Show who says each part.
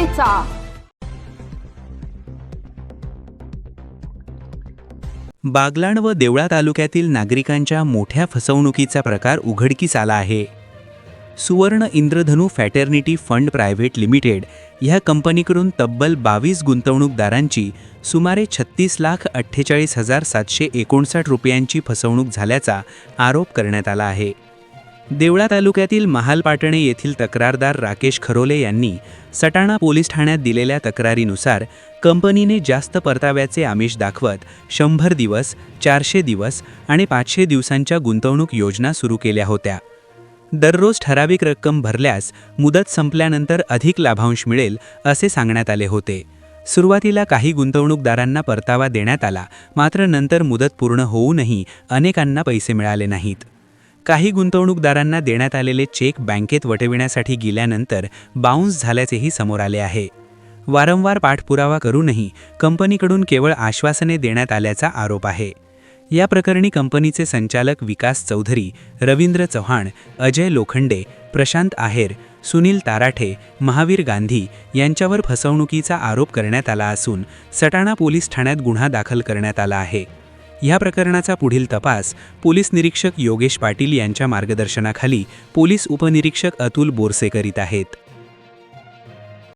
Speaker 1: करायचा।
Speaker 2: बागलाण व देवळा तालुक्यातील नागरिकांच्या मोठ्या फसवणुकीचा प्रकार उघडकीस आला आहे। सुवर्ण इंद्रधनु फॅटर्निटी फंड प्रायव्हेट लिमिटेड ह्या कंपनीकडून तब्बल 22 गुंतवणूकदारांची सुमारे 36,48,759 रुपयांची फसवणूक झाल्याचा आरोप करण्यात आला आहे। देवळा तालुक्यातील महालपाटणे येथील तक्रारदार राकेश खरोले यांनी सटाणा पोलीस ठाण्यात दिलेल्या तक्रारीनुसार कंपनीने जास्त परताव्याचे आमिष दाखवत 100 दिवस, 400 दिवस आणि 500 दिवसांच्या गुंतवणूक योजना सुरू केल्या होत्या। दररोज ठराविक रक्कम भरल्यास मुदत संपल्यानंतर अधिक लाभांश मिळेल असे सांगण्यात आले होते। सुरुवातीला काही गुंतवणूकदारांना परतावा देण्यात आला, मात्र नंतर मुदत पूर्ण होऊनही अनेकांना पैसे मिळाले नाहीत। काही गुंतवणूकदारांना देण्यात आलेले चेक बँकेत वटविण्यासाठी गेल्यानंतर बाउन्स झाल्याचेही समोर आले आहे। वारंवार पाठपुरावा करूनही कंपनीकडून केवळ आश्वासने देण्यात आल्याचा आरोप आहे। या प्रकरणी कंपनीचे संचालक विकास चौधरी, रवींद्र चव्हाण, अजय लोखंडे, प्रशांत आहेर, सुनील ताराठे, महावीर गांधी यांच्यावर फसवणुकीचा आरोप करण्यात आला असून सटाणा पोलीस ठाण्यात गुन्हा दाखल करण्यात आला आहे। या प्रकरणाचा पुढील तपास पोलीस निरीक्षक योगेश पाटील यांच्या मार्गदर्शनाखाली पोलीस उपनिरीक्षक अतुल बोरसे करीत आहेत।